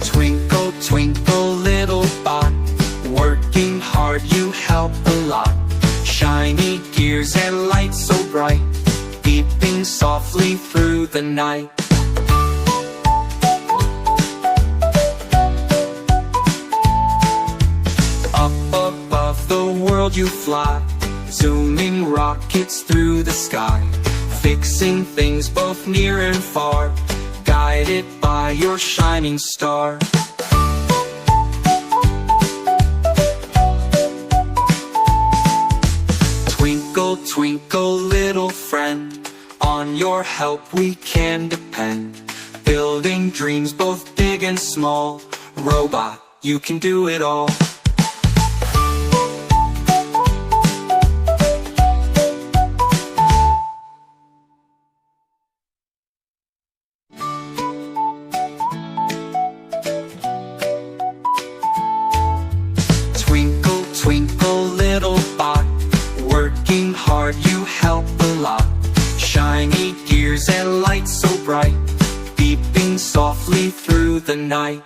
Twinkle, twinkle, little bot, working hard you help a lot. Shiny gears and lights so bright, beeping softly through the night. Up above the world you fly, zooming rockets through the sky, fixing things both near and far, guided by your shining star. Twinkle, twinkle, little friend, on your help we can depend. Building dreams both big and small, robot, you can do it all. Twinkle, twinkle, little bot, working hard you help a lot. Shiny gears and lights so bright, beeping softly through the night.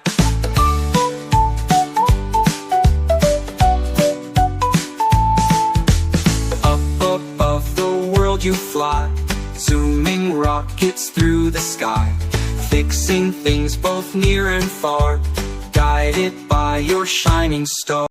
Up above the world you fly, zooming rockets through the sky, fixing things both near and far, guided by your shining star.